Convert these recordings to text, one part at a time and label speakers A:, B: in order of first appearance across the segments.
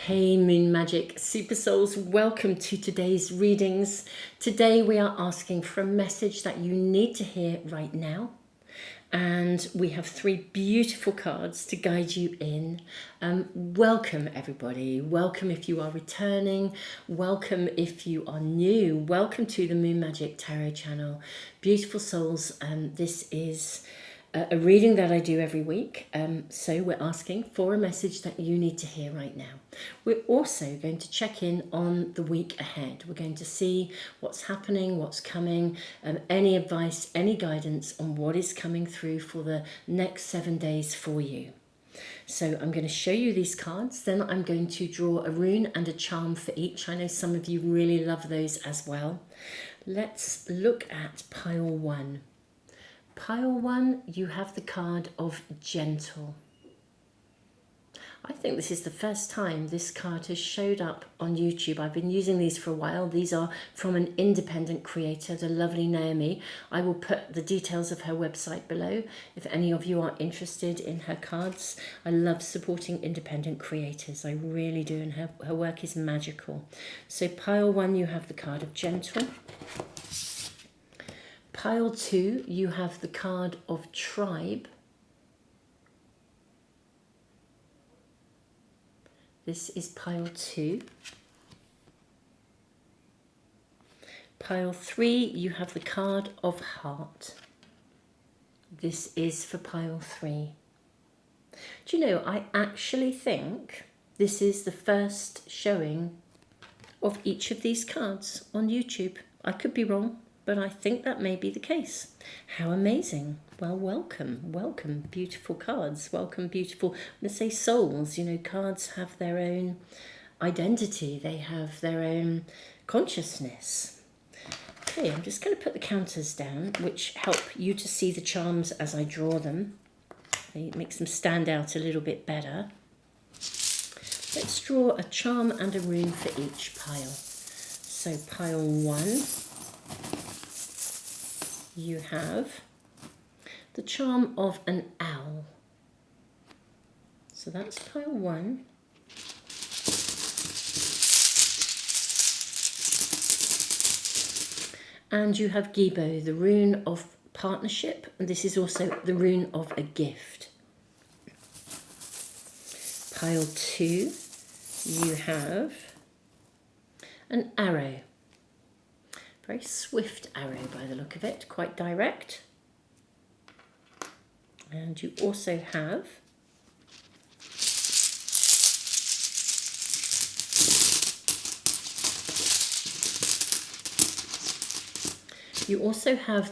A: Hey Moon Magic Super Souls, welcome to today's readings. Today we are asking for a message that you need to hear right now. And we have three beautiful cards to guide you in. Welcome everybody. Welcome if you are returning. Welcome if you are new. Welcome to the Moon Magic Tarot channel. Beautiful souls, this is a reading that I do every week. So we're asking for a message that you need to hear right now. We're also going to check in on the week ahead. We're going to see what's happening, what's coming, any advice, any guidance on what is coming through for the next 7 days for you. So I'm going to show you these cards, then I'm going to draw a rune and a charm for each. I know some of you really love those as well. Let's look at pile one. Pile one, you have the card of Gentle. I think this is the first time this card has showed up on YouTube. I've been using these for a while. These are from an independent creator, the lovely Naomi. I will put the details of her website below if any of you are interested in her cards. I love supporting independent creators. I really do, and her work is magical. So pile one, you have the card of Gentle. Pile two, you have the card of Tribe. This is pile two. Pile three, you have the card of Heart. This is for pile three. Do you know, I actually think this is the first showing of each of these cards on YouTube. I could be wrong, but I think that may be the case. How amazing. Well, welcome, beautiful cards. Welcome, beautiful, let's say souls. You know, cards have their own identity. They have their own consciousness. Okay, I'm just going to put the counters down, which help you to see the charms as I draw them. It makes them stand out a little bit better. Let's draw a charm and a rune for each pile. So pile one, you have the charm of an owl. So that's pile one. And you have Gibo, the rune of partnership, and this is also the rune of a gift. Pile two, you have an arrow. Very swift arrow by the look of it, quite direct. And you also have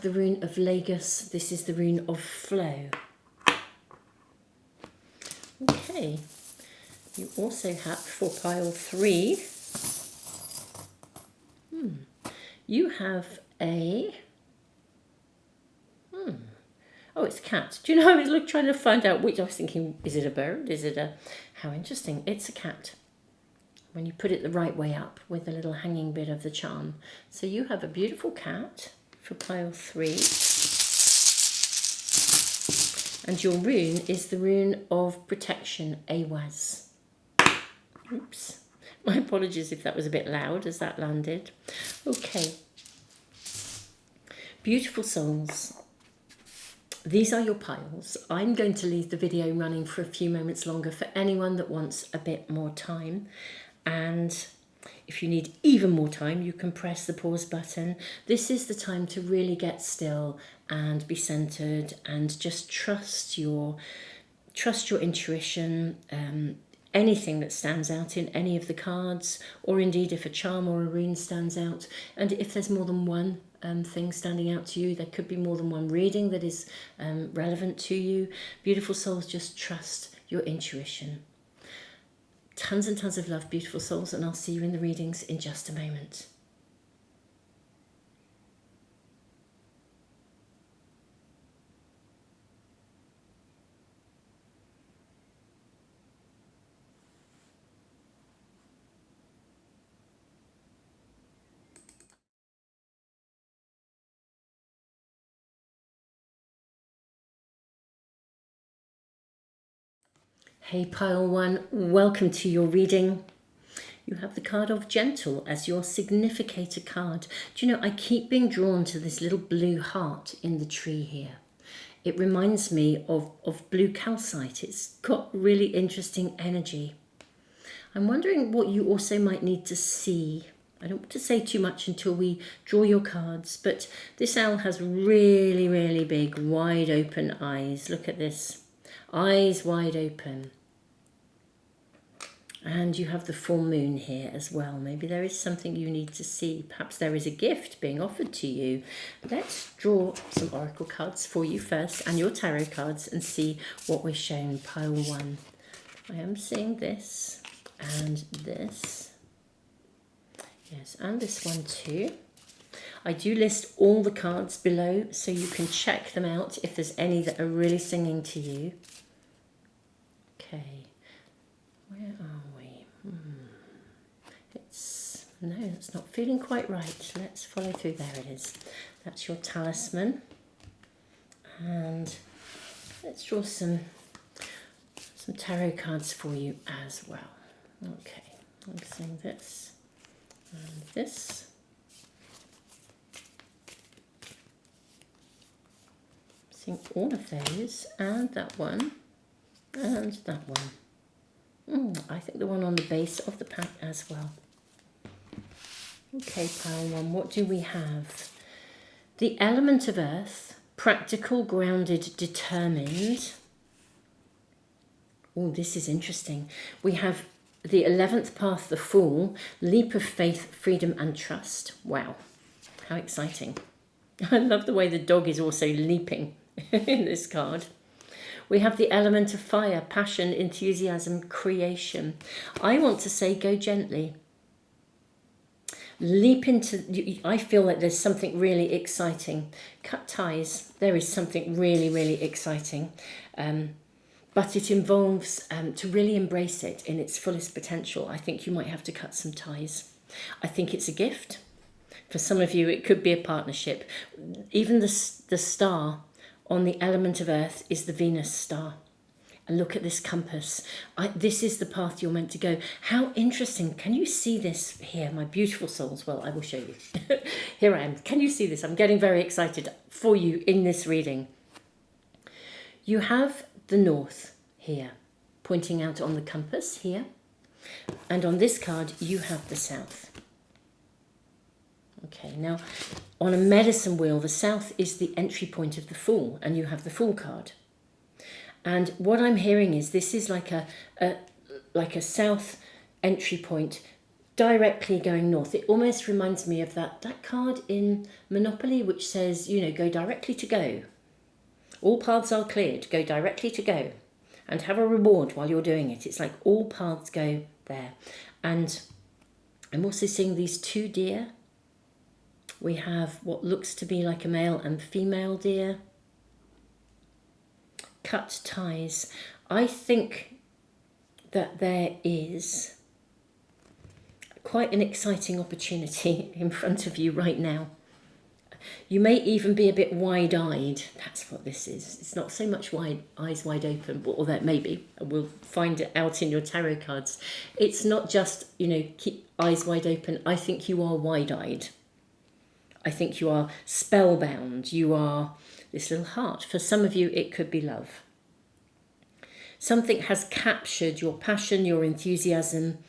A: the rune of Lagos. This is the rune of flow. Okay. You also have, for pile three, you have a, oh, it's a cat. Do you know, I was trying to find out which, I was thinking, is it a bird? Is it a, how interesting. It's a cat. When you put it the right way up with a little hanging bit of the charm. So you have a beautiful cat for pile three. And your rune is the rune of protection, Awaz. Oops. My apologies if that was a bit loud as that landed. Okay. Beautiful souls. These are your piles. I'm going to leave the video running for a few moments longer for anyone that wants a bit more time. And if you need even more time, you can press the pause button. This is the time to really get still and be centered and just trust your intuition. Anything that stands out in any of the cards, or indeed if a charm or a rune stands out, and if there's more than one thing standing out to you, there could be more than one reading that is relevant to you. Beautiful souls, just trust your intuition. Tons and tons of love, beautiful souls, and I'll see you in the readings in just a moment. Hey pile one, welcome to your reading. You have the card of Gentle as your significator card. Do you know, I keep being drawn to this little blue heart in the tree here. It reminds me of blue calcite. It's got really interesting energy. I'm wondering what you also might need to see. I don't want to say too much until we draw your cards, but this owl has really, really big, wide open eyes. Look at this. Eyes wide open. And you have the full moon here as well. Maybe there is something you need to see. Perhaps there is a gift being offered to you. Let's draw some oracle cards for you first and your tarot cards and see what we're shown. Pile 1. I am seeing this and this. Yes, and this one too. I do list all the cards below so you can check them out if there's any that are really singing to you. Okay, where are we? No, it's not feeling quite right. Let's follow through. There it is. That's your talisman. And let's draw some tarot cards for you as well. Okay, I'm seeing this and this. Seeing all of those and that one and that one. I think the one on the base of the pack as well. Okay, pile 1, what do we have? The element of earth, practical, grounded, determined. Oh, this is interesting. We have the 11th path, the Fool, leap of faith, freedom and trust. Wow, how exciting. I love the way the dog is also leaping in this card. We have the element of fire, passion, enthusiasm, creation. I want to say go gently. Leap into, I feel like there's something really exciting. Cut ties, there is something really, really exciting. But it involves, to really embrace it in its fullest potential, I think you might have to cut some ties. I think it's a gift. For some of you, it could be a partnership. Even the star on the element of earth is the Venus star. And look at this compass. This is the path you're meant to go. How interesting. Can you see this here, my beautiful souls? Well, I will show you. Here I am. Can you see this? I'm getting very excited for you in this reading. You have the north here, pointing out on the compass here. And on this card, you have the south. Okay, now on a medicine wheel, the south is the entry point of the Fool, and you have the Fool card. And what I'm hearing is this is like a south entry point directly going north. It almost reminds me of that card in Monopoly which says, you know, go directly to go. All paths are cleared, go directly to go. And have a reward while you're doing it. It's like all paths go there. And I'm also seeing these two deer. We have what looks to be like a male and female deer. Cut ties. I think that there is quite an exciting opportunity in front of you right now. You may even be a bit wide-eyed. That's what this is. It's not so much eyes wide open, or that maybe. We'll find it out in your tarot cards. It's not just, you know, keep eyes wide open. I think you are wide-eyed. I think you are spellbound. You are this little heart. For some of you, it could be love. Something has captured your passion, your enthusiasm,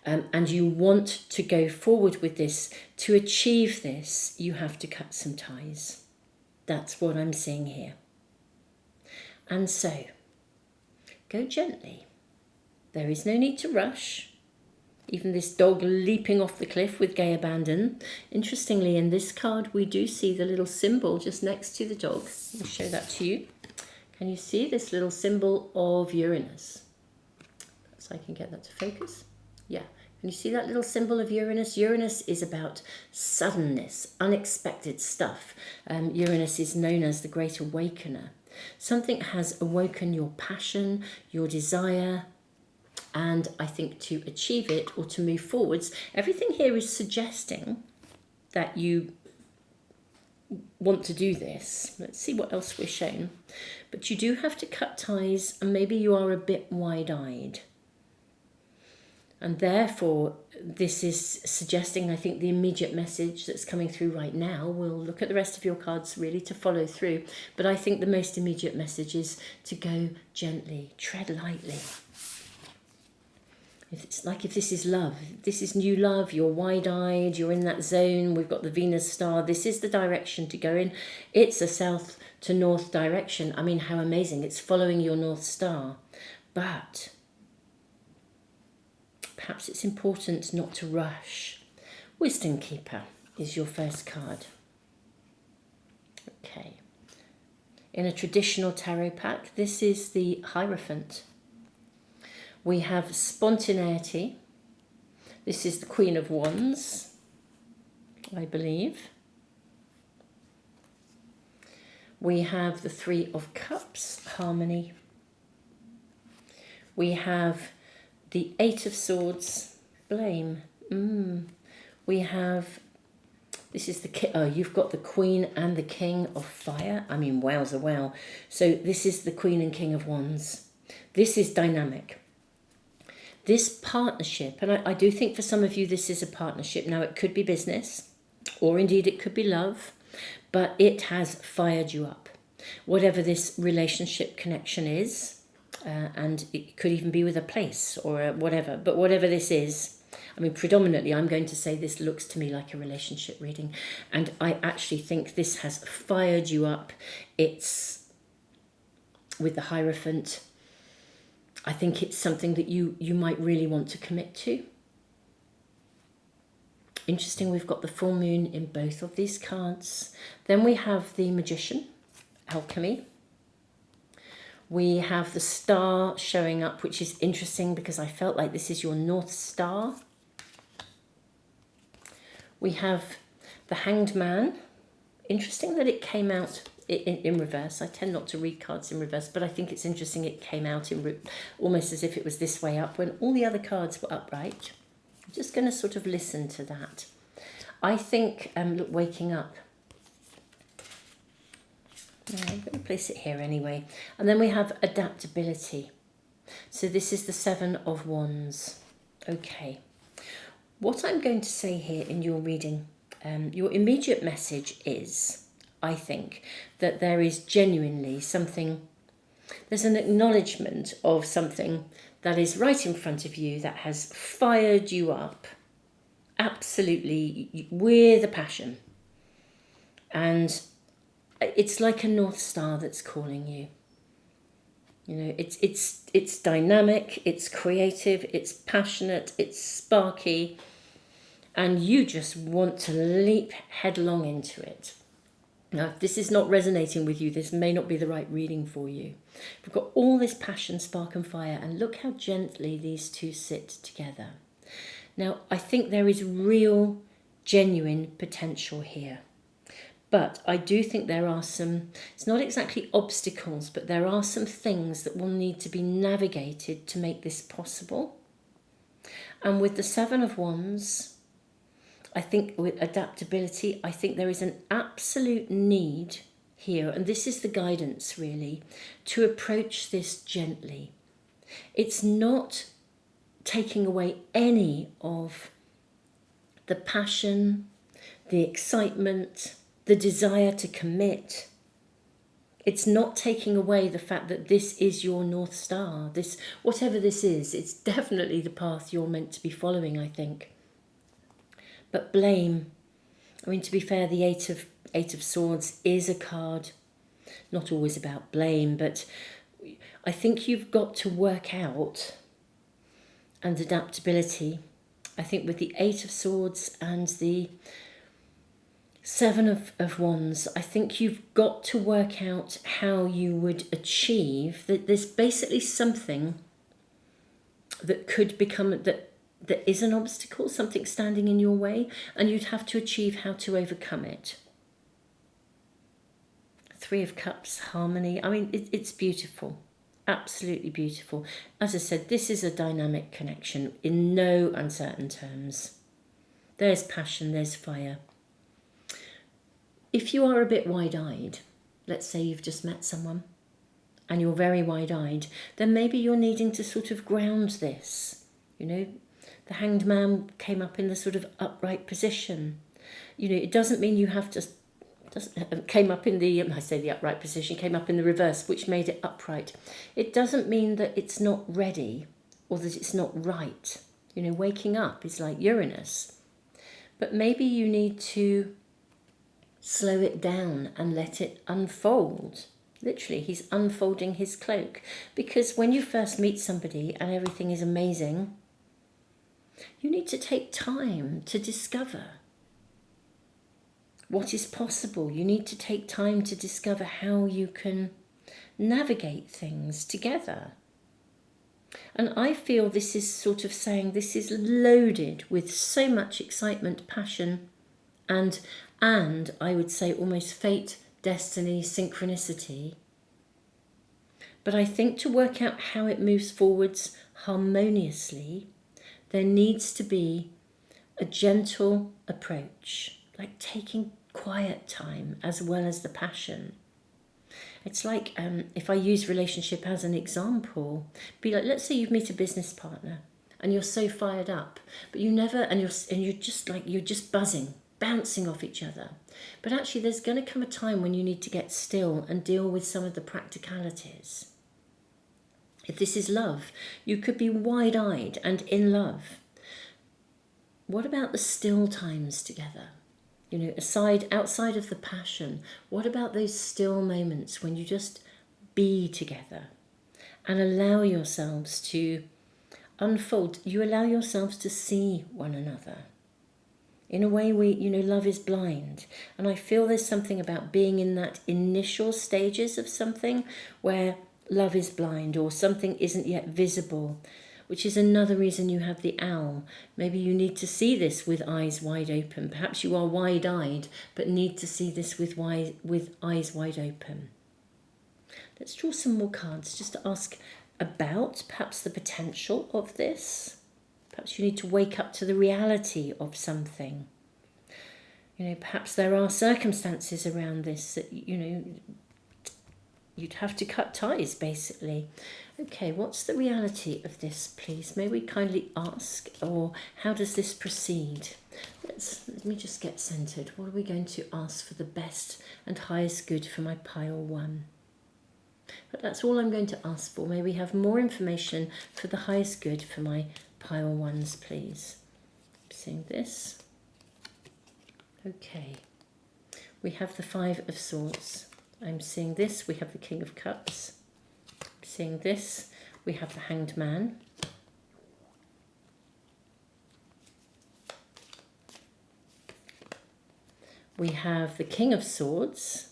A: and you want to go forward with this. To achieve this, you have to cut some ties. That's what I'm seeing here. And so, go gently. There is no need to rush. Even this dog leaping off the cliff with gay abandon. Interestingly, in this card, we do see the little symbol just next to the dog. I'll show that to you. Can you see this little symbol of Uranus? So I can get that to focus. Yeah. Can you see that little symbol of Uranus? Uranus is about suddenness, unexpected stuff. Uranus is known as the Great Awakener. Something has awoken your passion, your desire, and I think to achieve it or to move forwards, everything here is suggesting that you want to do this. Let's see what else we're shown. But you do have to cut ties, and maybe you are a bit wide-eyed. And therefore, this is suggesting, I think, the immediate message that's coming through right now. We'll look at the rest of your cards really to follow through. But I think the most immediate message is to go gently, tread lightly. It's like if this is love, this is new love, you're wide-eyed, you're in that zone, we've got the Venus star, this is the direction to go in. It's a south to north direction. I mean, how amazing. It's following your North Star. But perhaps it's important not to rush. Wisdom Keeper is your first card. Okay. In a traditional tarot pack, this is the Hierophant. We have spontaneity. This is the Queen of Wands, I believe. We have the Three of Cups, harmony. We have the Eight of Swords, blame. We have, this is the, you've got the Queen and the King of Fire. I mean, wowza, wow. So this is the Queen and King of Wands. This is dynamic. This partnership, and I do think for some of you this is a partnership. Now it could be business, or indeed it could be love, but it has fired you up. Whatever this relationship connection is, and it could even be with a place or whatever, but whatever this is, I mean, predominantly I'm going to say this looks to me like a relationship reading, and I actually think this has fired you up. It's with the Hierophant. I think it's something that you might really want to commit to. Interesting, we've got the full moon in both of these cards. Then we have the Magician, alchemy. We have the Star showing up, which is interesting because I felt like this is your North Star. We have the Hanged Man. Interesting that it came out in reverse. I tend not to read cards in reverse, but I think it's interesting it came out in almost as if it was this way up when all the other cards were upright. I'm just going to sort of listen to that. I think, look, waking up. Yeah, I'm going to place it here anyway. And then we have adaptability. So this is the Seven of Wands. Okay. What I'm going to say here in your reading, your immediate message is, I think, that there is genuinely something, there's an acknowledgement of something that is right in front of you that has fired you up absolutely with a passion. And it's like a North Star that's calling you. You know, it's dynamic, it's creative, it's passionate, it's sparky, and you just want to leap headlong into it. Now, if this is not resonating with you, this may not be the right reading for you. We've got all this passion, spark and fire, and look how gently these two sit together. Now, I think there is real, genuine potential here. But I do think there are some, it's not exactly obstacles, but there are some things that will need to be navigated to make this possible. And with the Seven of Wands, I think with adaptability, I think there is an absolute need here, and this is the guidance really, to approach this gently. It's not taking away any of the passion, the excitement, the desire to commit. It's not taking away the fact that this is your North Star. This, whatever this is, it's definitely the path you're meant to be following, I think. But blame, I mean, to be fair, the Eight of Swords is a card, not always about blame, but I think you've got to work out, and adaptability, I think with the Eight of Swords and the Seven of Wands, I think you've got to work out how you would achieve that. There's basically something that could become, that is an obstacle, something standing in your way, and you'd have to achieve how to overcome it. Three of Cups, harmony. I mean, it's beautiful, absolutely beautiful. As I said, this is a dynamic connection in no uncertain terms. There's passion, there's fire. If you are a bit wide-eyed, let's say you've just met someone and you're very wide-eyed, then maybe you're needing to sort of ground this, you know. The Hanged Man came up in the sort of upright position. It doesn't mean you have to, came up in the, I say the upright position, came up in the reverse, which made it upright. It doesn't mean that it's not ready or that it's not right. Waking up is like Uranus. But maybe you need to slow it down and let it unfold. Literally, he's unfolding his cloak. Because when you first meet somebody and everything is amazing, you need to take time to discover what is possible. You need to take time to discover how you can navigate things together. And I feel this is sort of saying this is loaded with so much excitement, passion, and I would say almost fate, destiny, synchronicity. But I think to work out how it moves forwards harmoniously, there needs to be a gentle approach, like taking quiet time as well as the passion. It's like, if I use relationship as an example, be like, let's say you meet a business partner and you're so fired up, but you never, and you're just buzzing, bouncing off each other. But actually there's going to come a time when you need to get still and deal with some of the practicalities. If this is love, you could be wide-eyed and in love. What about the still times together? Outside of the passion, what about those still moments when you just be together and allow yourselves to unfold? You allow yourselves to see one another. In a way, love is blind. And I feel there's something about being in that initial stages of something where love is blind or something isn't yet visible, which is another reason you have the owl. Maybe you need to see this with eyes wide open. Perhaps you are wide-eyed, but need to see this with eyes wide open. Let's draw some more cards just to ask about perhaps the potential of this. Perhaps you need to wake up to the reality of something. Perhaps there are circumstances around this that, you'd have to cut ties, basically. Okay, what's the reality of this, please? May we kindly ask, or how does this proceed? Let me just get centered. What are we going to ask for the best and highest good for my pile 1? But that's all I'm going to ask for. May we have more information for the highest good for my pile 1s, please. I'm seeing this. Okay. We have the 5 of Swords. I'm seeing this. We have the King of Cups. I'm seeing this. We have the Hanged Man. We have the King of Swords.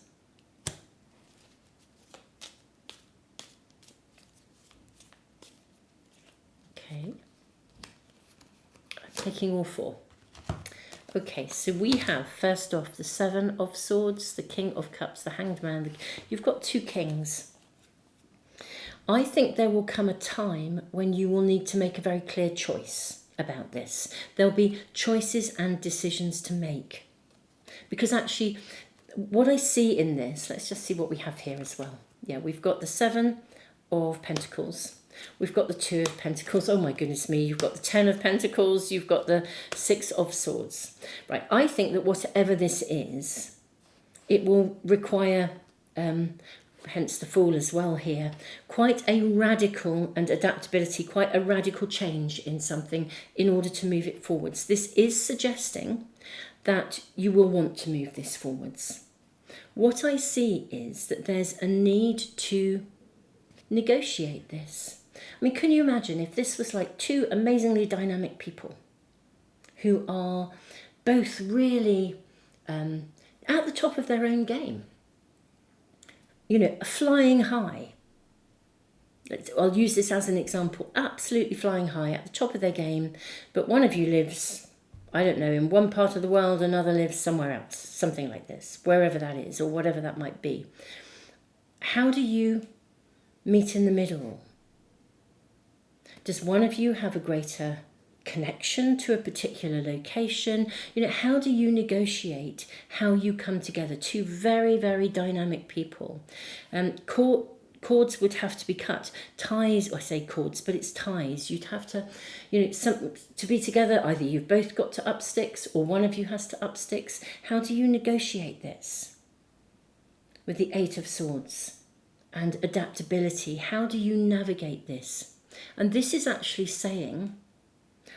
A: Okay. I'm taking all 4. Okay, so we have, first off, the 7 of Swords, the King of Cups, the Hanged Man. You've got 2 kings. I think there will come a time when you will need to make a very clear choice about this. There'll be choices and decisions to make. Because actually, what I see in this, let's just see what we have here as well. Yeah, we've got the 7 of Pentacles. We've got the 2 of Pentacles. Oh my goodness me. You've got the 10 of Pentacles. You've got the 6 of Swords. Right. I think that whatever this is, it will require, hence the Fool as well here, quite a radical and adaptability, quite a radical change in something in order to move it forwards. This is suggesting that you will want to move this forwards. What I see is that there's a need to negotiate this. I mean, can you imagine if this was like 2 amazingly dynamic people who are both really at the top of their own game, flying high. I'll use this as an example, absolutely flying high at the top of their game, but one of you lives, I don't know, in one part of the world, another lives somewhere else, something like this, wherever that is or whatever that might be. How do you meet in the middle? Does one of you have a greater connection to a particular location? How do you negotiate how you come together? 2 very, very dynamic people. cords would have to be cut. Ties, I say cords, but it's ties. You'd have to, to be together, either you've both got to up sticks or one of you has to up sticks. How do you negotiate this? With the Eight of Swords and adaptability, how do you navigate this? And this is actually saying,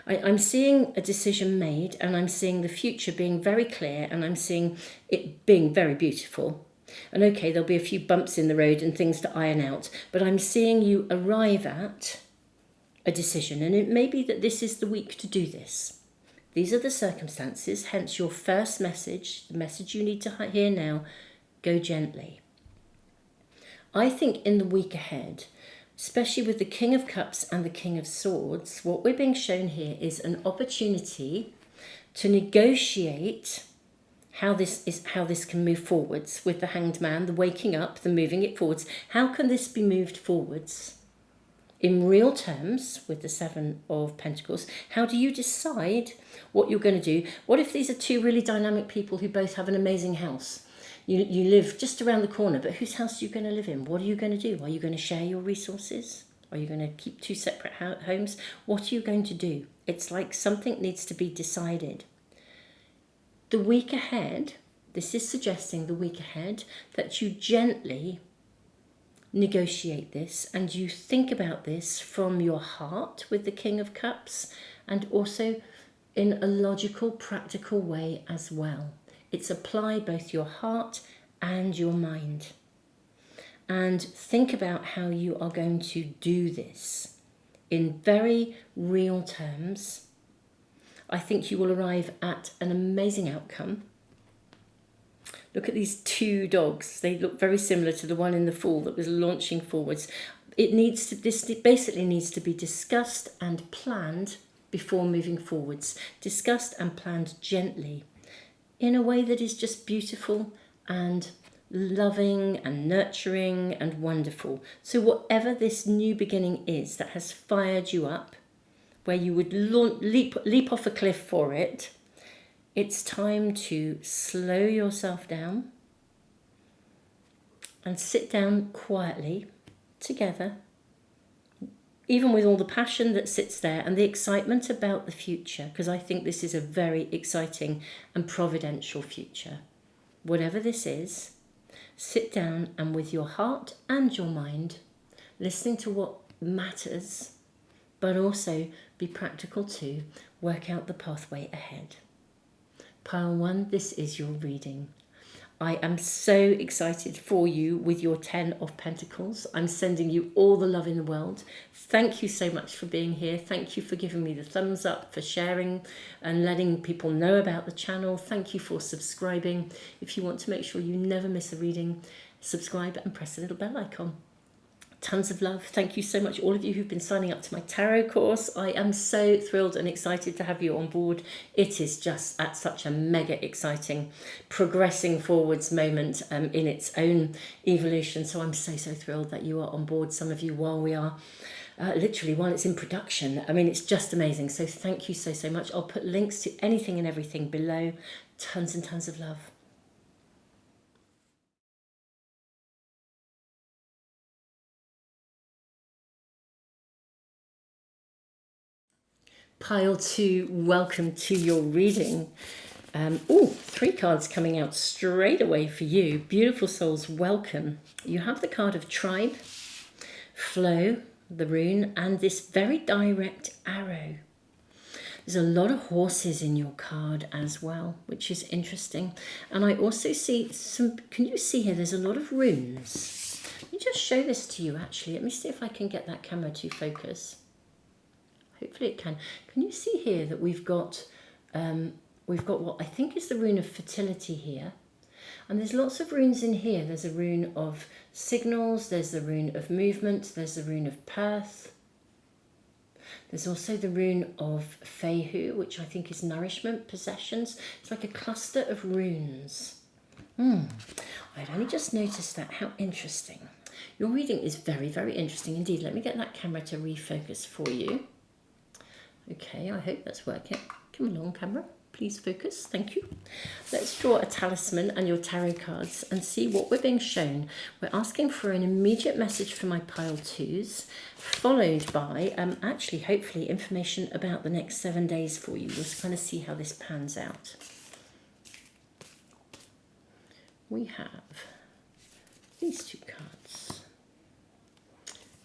A: I'm seeing a decision made, and I'm seeing the future being very clear, and I'm seeing it being very beautiful. And okay, there'll be a few bumps in the road and things to iron out, but I'm seeing you arrive at a decision. And it may be that this is the week to do this. These are the circumstances, hence your first message, the message you need to hear now, go gently. I think in the week ahead, especially with the King of Cups and the King of Swords, what we're being shown here is an opportunity to negotiate how this can move forwards with the Hanged Man, the waking up, the moving it forwards. How can this be moved forwards in real terms with the Seven of Pentacles? How do you decide what you're going to do? What if these are two really dynamic people who both have an amazing house? You live just around the corner, but whose house are you going to live in? What are you going to do? Are you going to share your resources? Are you going to keep two separate homes? What are you going to do? It's like something needs to be decided. The week ahead, this is suggesting the week ahead that you gently negotiate this and you think about this from your heart with the King of Cups and also in a logical, practical way as well. It's apply both your heart and your mind. And think about how you are going to do this in very real terms. I think you will arrive at an amazing outcome. Look at these two dogs. They look very similar to the one in the Fool that was launching forwards. This basically needs to be discussed and planned before moving forwards. Discussed and planned gently in a way that is just beautiful and loving and nurturing and wonderful. So whatever this new beginning is that has fired you up, where you would leap off a cliff for it, it's time to slow yourself down and sit down quietly together, even with all the passion that sits there and the excitement about the future, because I think this is a very exciting and providential future. Whatever this is, sit down and with your heart and your mind, listening to what matters, but also be practical too, work out the pathway ahead. Pile 1, this is your reading. I am so excited for you with your 10 of Pentacles. I'm sending you all the love in the world. Thank you so much for being here. Thank you for giving me the thumbs up, for sharing and letting people know about the channel. Thank you for subscribing. If you want to make sure you never miss a reading, subscribe and press the little bell icon. Tons of love. Thank you so much, all of you who've been signing up to my tarot course. I am so thrilled and excited to have you on board. It is just at such a mega exciting, progressing forwards moment in its own evolution. So I'm so thrilled that you are on board. Some of you while we are, literally while it's in production. I mean, it's just amazing. So thank you so much. I'll put links to anything and everything below. Tons and tons of love. Pile 2, welcome to your reading. 3 cards coming out straight away for you. Beautiful souls, welcome. You have the card of Tribe, Flow, the rune, and this very direct arrow. There's a lot of horses in your card as well, which is interesting. And I also see some, can you see here, there's a lot of runes. Let me just show this to you actually. Let me see if I can get that camera to focus. Hopefully it can. Can you see here that we've got what I think is the rune of fertility here. And there's lots of runes in here. There's a rune of signals, there's the rune of movement, there's the rune of Perth. There's also the rune of Fehu, which I think is nourishment, possessions. It's like a cluster of runes. I'd only just noticed that. How interesting. Your reading is very interesting indeed. Let me get that camera to refocus for you. Okay, I hope that's working. Come along, camera, please. Please focus. Thank you. Let's draw a talisman and your tarot cards and see what we're being shown. We're asking for an immediate message for my pile twos, followed by, actually, hopefully, information about the next 7 days for you. We'll kind of see how this pans out. We have these two cards.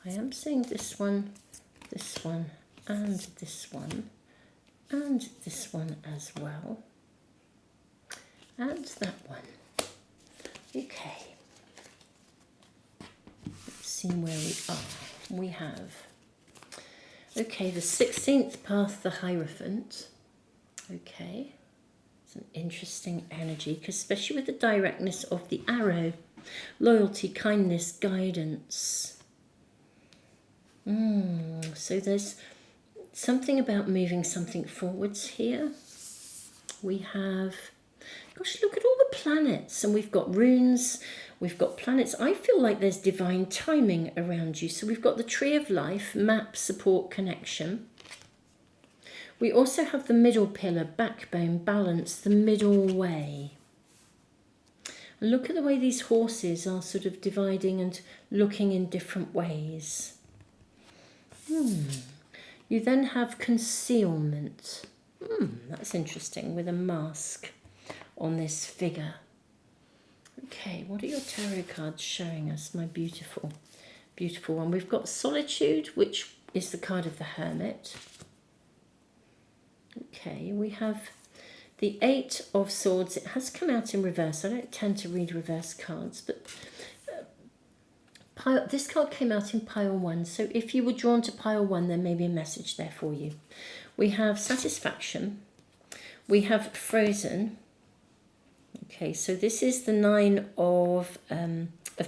A: I am seeing this one, and this one, and this one as well, and that one. Okay, let's see where we are. We have, okay, the 16th path, the Hierophant. Okay, it's an interesting energy, because especially with the directness of the arrow, loyalty, kindness, guidance. So there's something about moving something forwards here. We have, gosh, look at all the planets, and we've got runes, we've got planets. I feel like there's divine timing around you. So we've got the Tree of Life, map, support, connection. We also have the middle pillar, backbone, balance, the middle way. And look at the way these horses are sort of dividing and looking in different ways. You then have concealment. That's interesting, with a mask on this figure. Okay, what are your tarot cards showing us, my beautiful, beautiful one? We've got solitude, which is the card of the Hermit. Okay, we have the Eight of Swords. It has come out in reverse. I don't tend to read reverse cards, but this card came out in pile 1, so if you were drawn to pile 1, there may be a message there for you. We have satisfaction. We have frozen. Okay, so this is the Nine of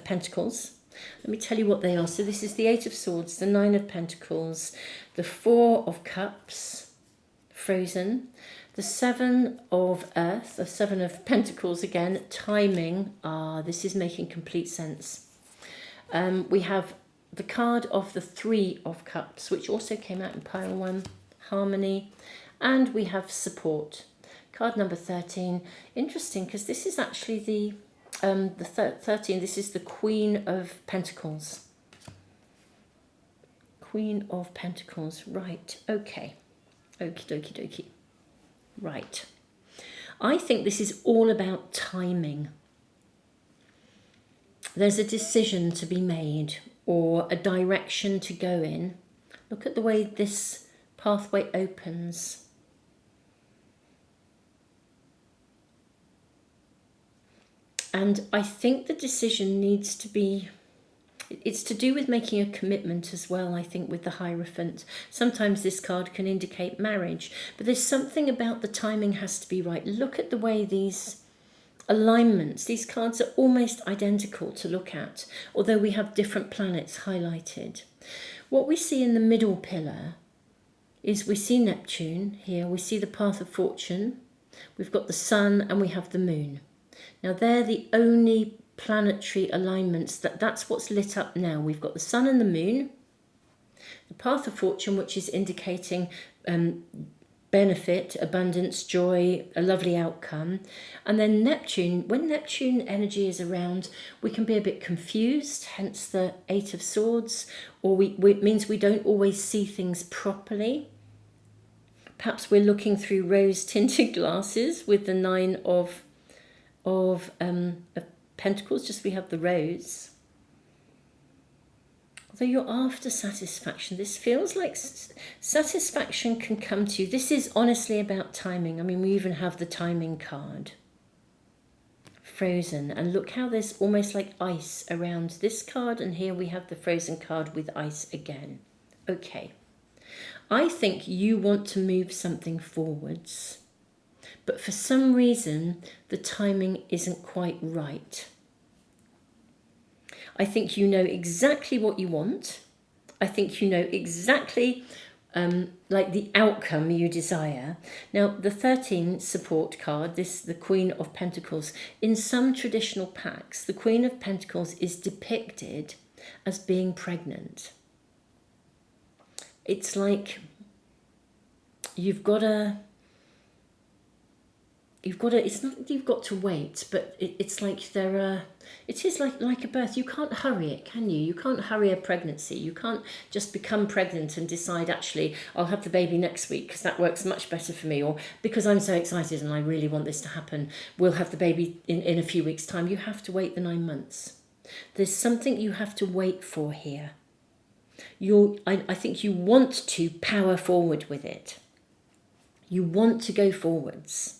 A: Pentacles. Let me tell you what they are. So this is the Eight of Swords, the Nine of Pentacles, the Four of Cups, frozen, the Seven of Earth, the Seven of Pentacles again, timing. This is making complete sense. We have the card of the Three of Cups, which also came out in pile 1, harmony, and we have support. Card number 13, interesting, because this is actually the 13, this is the Queen of Pentacles. Queen of Pentacles, right, okay. Okie dokie dokie. Right. I think this is all about timing. There's a decision to be made or a direction to go in. Look at the way this pathway opens. And I think the decision needs to be, it's to do with making a commitment as well, I think, with the Hierophant. Sometimes this card can indicate marriage, but there's something about the timing has to be right. Look at the way these alignments, these cards are almost identical to look at, although we have different planets highlighted. What we see in the middle pillar is we see Neptune here, we see the path of fortune, we've got the sun, and we have the moon. Now they're the only planetary alignments, that's what's lit up now. We've got the sun and the moon, the path of fortune, which is indicating benefit, abundance, joy, a lovely outcome. And then Neptune, when Neptune energy is around, we can be a bit confused, hence the Eight of Swords, or it means we don't always see things properly. Perhaps we're looking through rose-tinted glasses with the Nine of Pentacles, just we have the rose. Although you're after satisfaction, this feels like satisfaction can come to you. This is honestly about timing. I mean, we even have the timing card. Frozen. And look how there's almost like ice around this card. And here we have the frozen card with ice again. Okay. I think you want to move something forwards. But for some reason, the timing isn't quite right. I think you know exactly what you want. I think you know exactly like the outcome you desire. Now, the 13 support card, the Queen of Pentacles, in some traditional packs, the Queen of Pentacles is depicted as being pregnant. It's like you've got a you've got to, it's not that you've got to wait, but it's like it is like a birth. You can't hurry it, can you? You can't hurry a pregnancy. You can't just become pregnant and decide, actually, I'll have the baby next week because that works much better for me, or because I'm so excited and I really want this to happen, we'll have the baby in a few weeks' time. You have to wait the 9 months. There's something you have to wait for here. I think you want to power forward with it. You want to go forwards.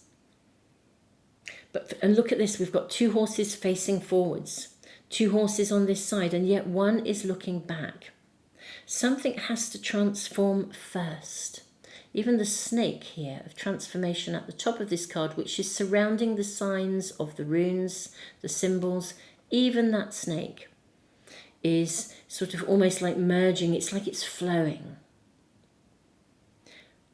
A: And look at this, we've got 2 horses facing forwards, 2 horses on this side, and yet one is looking back. Something has to transform first. Even the snake here of transformation at the top of this card, which is surrounding the signs of the runes, the symbols, even that snake is sort of almost like merging. It's like it's flowing.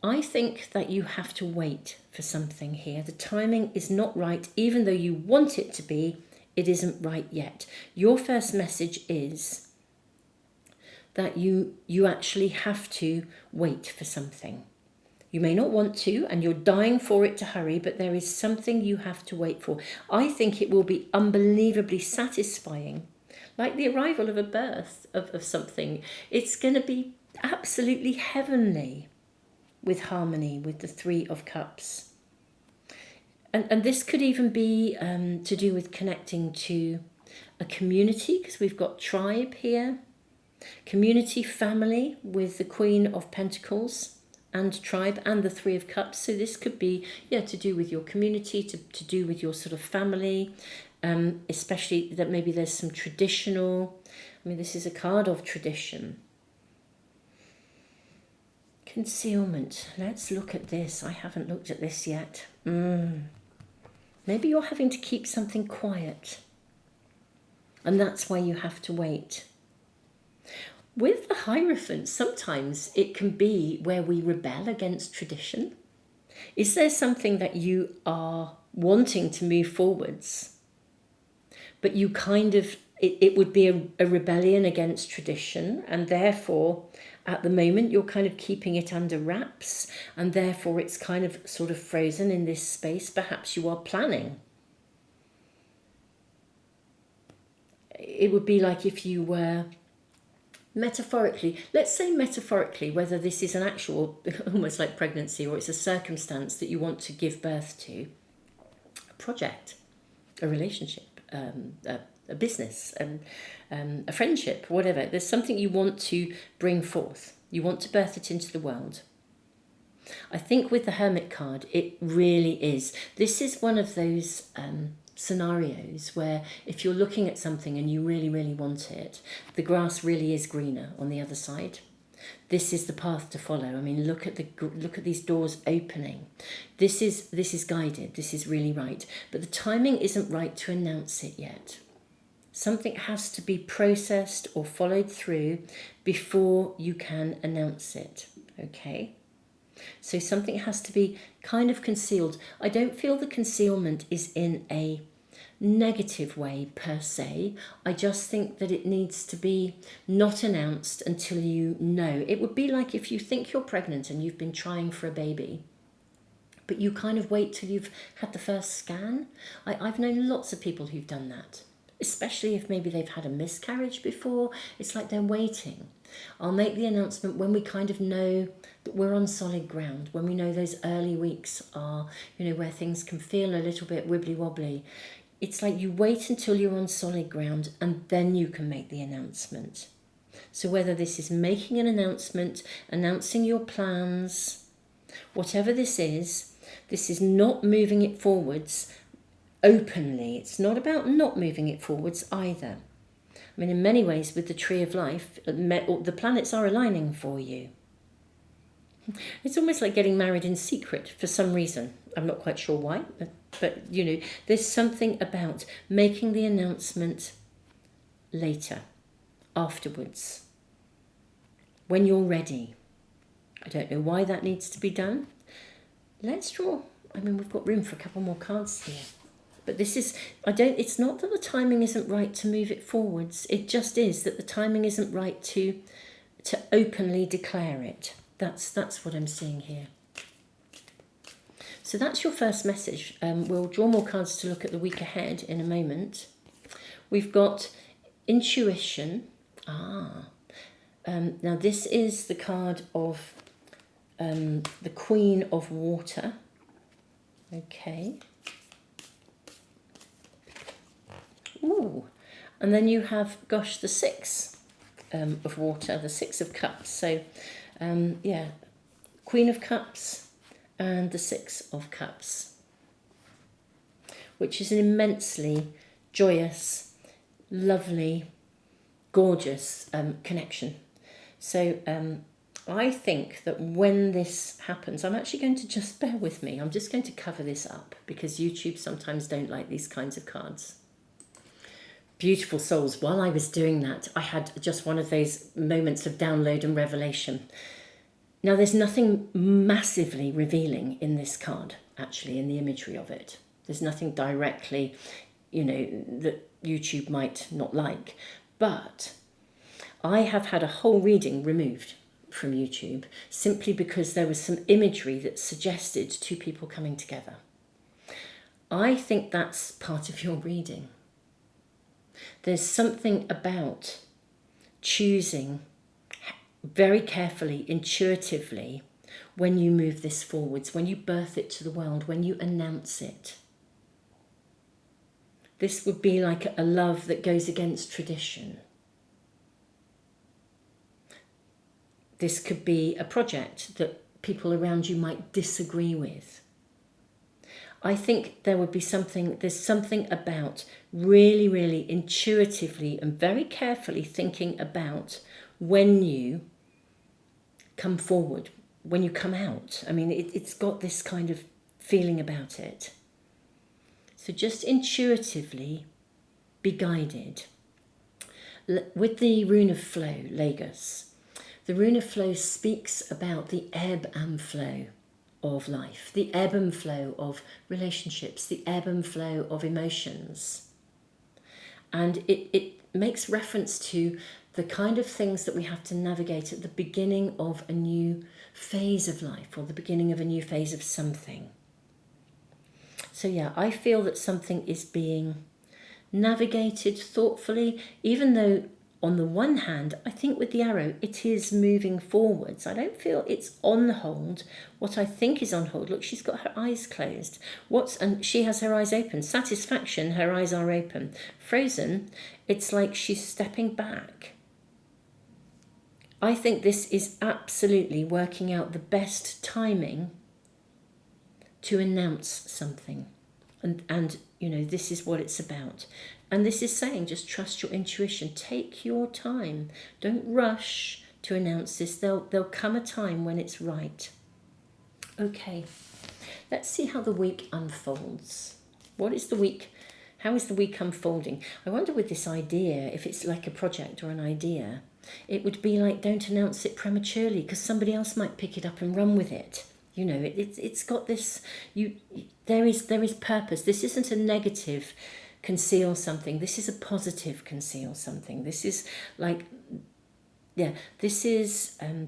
A: I think that you have to wait for something here. The timing is not right. Even though you want it to be, it isn't right yet. Your first message is that you actually have to wait for something. You may not want to, and you're dying for it to hurry, but there is something you have to wait for. I think it will be unbelievably satisfying, like the arrival of a birth of something. It's going to be absolutely heavenly, with harmony, with the 3 of Cups. And this could even be to do with connecting to a community, because we've got tribe here. Community, family, with the Queen of Pentacles, and tribe, and the 3 of Cups. So this could be, to do with your community, to do with your sort of family, especially that maybe there's some traditional, this is a card of tradition. Concealment. Let's look at this. I haven't looked at this yet. Maybe you're having to keep something quiet, and that's why you have to wait. With the Hierophant, sometimes it can be where we rebel against tradition. Is there something that you are wanting to move forwards, but you kind of, it would be a rebellion against tradition, and therefore at the moment you're kind of keeping it under wraps, and therefore it's kind of sort of frozen in this space. Perhaps you are planning. It would be like if you were metaphorically, let's say metaphorically, whether this is an actual, almost like pregnancy, or it's a circumstance that you want to give birth to, a project, a relationship, a business, a friendship, whatever. There's something you want to bring forth. You want to birth it into the world. I think with the Hermit card, it really is. This is one of those scenarios where if you're looking at something and you really, really want it, the grass really is greener on the other side. This is the path to follow. Look at these doors opening. This is guided. This is really right. But the timing isn't right to announce it yet. Something has to be processed or followed through before you can announce it. Okay? So something has to be kind of concealed. I don't feel the concealment is in a negative way per se. I just think that it needs to be not announced until you know. It would be like if you think you're pregnant and you've been trying for a baby, but you kind of wait till you've had the first scan. I've known lots of people who've done that, especially if maybe they've had a miscarriage before. It's like they're waiting. I'll make the announcement when we kind of know that we're on solid ground, when we know those early weeks are, where things can feel a little bit wibbly wobbly. It's like you wait until you're on solid ground and then you can make the announcement. So whether this is making an announcement, announcing your plans, whatever this is not moving it forwards openly. It's not about not moving it forwards either. In many ways, with the Tree of Life, the planets are aligning for you. It's almost like getting married in secret for some reason. I'm not quite sure why, but there's something about making the announcement later, afterwards, when you're ready. I don't know why that needs to be done. Let's draw. We've got room for a couple more cards here. But it's not that the timing isn't right to move it forwards. It just is that the timing isn't right to openly declare it. That's what I'm seeing here. So that's your first message. We'll draw more cards to look at the week ahead in a moment. We've got intuition. Now this is the card of the Queen of Water. Okay. Ooh. And then you have, gosh, the Six of Water, the Six of Cups. So, yeah, Queen of Cups and the Six of Cups, which is an immensely joyous, lovely, gorgeous connection. So I think that when this happens, I'm actually going to just bear with me. I'm just going to cover this up because YouTube sometimes don't like these kinds of cards. Beautiful souls, while I was doing that, I had just one of those moments of download and revelation. Now, there's nothing massively revealing in this card, actually, in the imagery of it. There's nothing directly, that YouTube might not like. But I have had a whole reading removed from YouTube simply because there was some imagery that suggested two people coming together. I think that's part of your reading. There's something about choosing very carefully, intuitively, when you move this forwards, when you birth it to the world, when you announce it. This would be like a love that goes against tradition. This could be a project that people around you might disagree with. I think there's something about really, really intuitively and very carefully thinking about when you come forward, when you come out. I mean, it's got this kind of feeling about it. So just intuitively be guided. With the rune of flow, Lagos, the rune of flow speaks about the ebb and flow of life, the ebb and flow of relationships, the ebb and flow of emotions. And it makes reference to the kind of things that we have to navigate at the beginning of a new phase of life or the beginning of a new phase of something. So yeah, I feel that something is being navigated thoughtfully, even though on the one hand, I think with the arrow, it is moving forwards. I don't feel it's on hold. What I think is on hold, look, she's got her eyes closed. And she has her eyes open. Satisfaction, her eyes are open. Frozen, it's like she's stepping back. I think this is absolutely working out the best timing to announce something. And this is what it's about. And this is saying just trust your intuition. Take your time. Don't rush to announce this. There'll come a time when it's right. Okay, let's see how the week unfolds. How is the week unfolding? I wonder with this idea, if it's like a project or an idea, it would be like don't announce it prematurely because somebody else might pick it up and run with it. It's got this, there is purpose. This isn't a negative conceal something. This is a positive conceal something. This is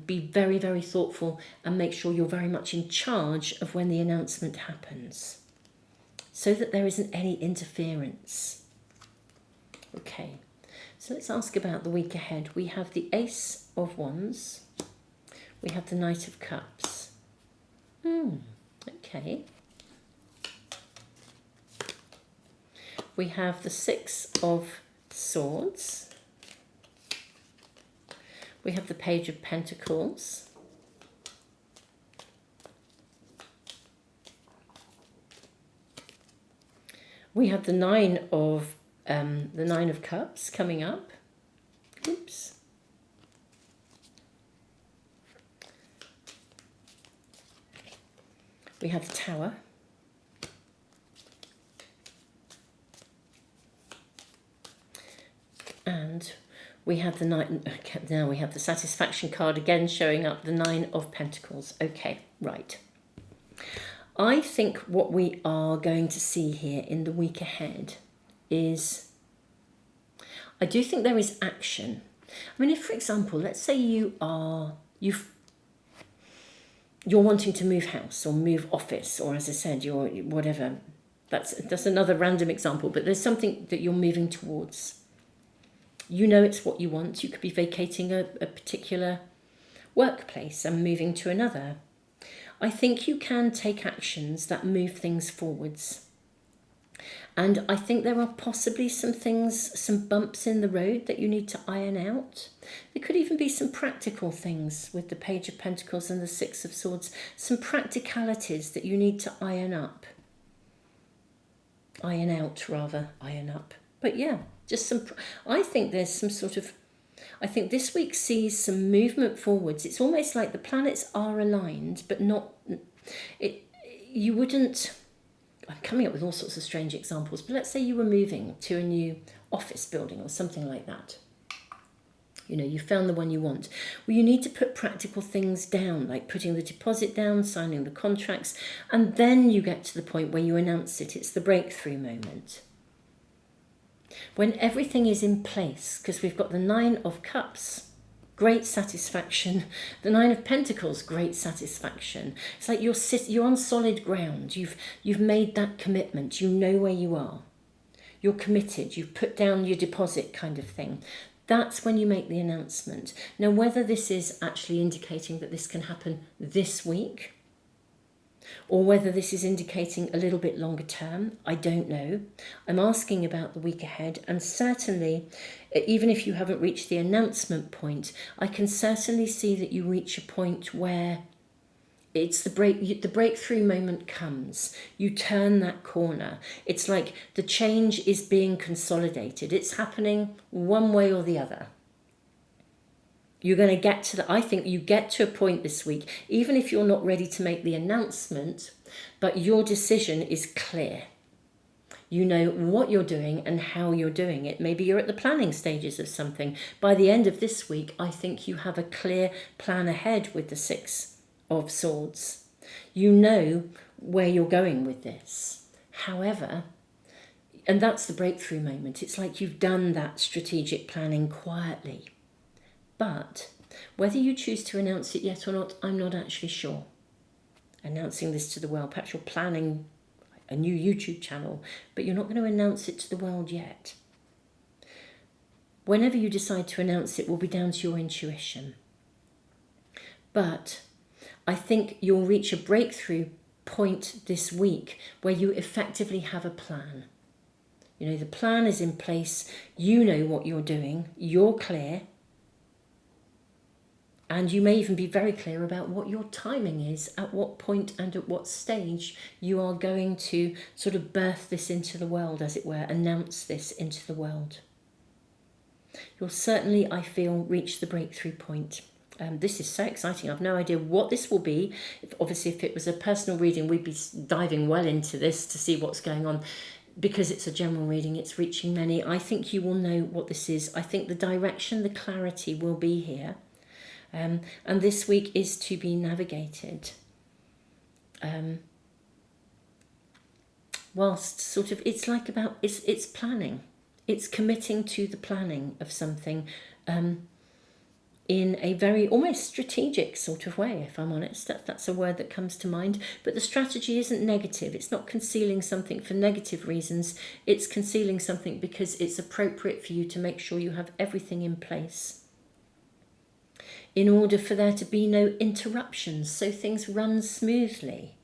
A: be very, very thoughtful and make sure you're very much in charge of when the announcement happens so that there isn't any interference. Okay, so let's ask about the week ahead. We have the Ace of Wands. We have the Knight of Cups. Okay. We have the Six of Swords. We have the Page of Pentacles. We have the Nine of Cups coming up. Oops. We have the Tower. And we have the now we have the Satisfaction card again showing up, the Nine of Pentacles. Okay, right. I think what we are going to see here in the week ahead is, I do think there is action. I mean, if, for example, let's say you've you're wanting to move house or move office, or as I said, you're whatever. That's another random example, but there's something that you're moving towards. You know it's what you want. You could be vacating a particular workplace and moving to another. I think you can take actions that move things forwards. And I think there are possibly some things, some bumps in the road that you need to iron out. There could even be some practical things with the Page of Pentacles and the Six of Swords, some practicalities that you need to iron up. Iron out, rather, iron up. But yeah, just some, I think there's some sort of, I think this week sees some movement forwards. It's almost like the planets are aligned, but not, you wouldn't, I'm coming up with all sorts of strange examples, but let's say you were moving to a new office building or something like that. You know, you found the one you want. Well, you need to put practical things down, like putting the deposit down, signing the contracts, and then you get to the point where you announce it. It's the breakthrough moment. When everything is in place, because we've got the Nine of Cups, great satisfaction. The Nine of Pentacles, great satisfaction. It's like you're on solid ground. You've made that commitment. You know where you are. You're committed. You've put down your deposit, kind of thing. That's when you make the announcement. Now, whether this is actually indicating that this can happen this week, or whether this is indicating a little bit longer term, I don't know. I'm asking about the week ahead, and certainly, even if you haven't reached the announcement point, I can certainly see that you reach a point where it's the breakthrough moment comes. You turn that corner. It's like the change is being consolidated. It's happening one way or the other. You're going to get to I think you get to a point this week, even if you're not ready to make the announcement, but your decision is clear. You know what you're doing and how you're doing it. Maybe you're at the planning stages of something. By the end of this week, I think you have a clear plan ahead with the Six of Swords. You know where you're going with this. However, and that's the breakthrough moment. It's like you've done that strategic planning quietly. But whether you choose to announce it yet or not, I'm not actually sure. Announcing this to the world, perhaps you're planning a new YouTube channel, but you're not going to announce it to the world yet. Whenever you decide to announce it will be down to your intuition. But I think you'll reach a breakthrough point this week where you effectively have a plan. You know, the plan is in place, you know what you're doing, you're clear. And you may even be very clear about what your timing is, at what point and at what stage you are going to sort of birth this into the world, as it were, announce this into the world. You'll certainly, I feel, reach the breakthrough point. This is so exciting. I've no idea what this will be. Obviously, if it was a personal reading, we'd be diving well into this to see what's going on. Because it's a general reading, it's reaching many. I think you will know what this is. I think the direction, the clarity will be here. And this week is to be navigated whilst sort of, it's like about, it's planning. It's committing to the planning of something in a very almost strategic sort of way, if I'm honest. That's a word that comes to mind. But the strategy isn't negative. It's not concealing something for negative reasons. It's concealing something because it's appropriate for you to make sure you have everything in place in order for there to be no interruptions, so things run smoothly.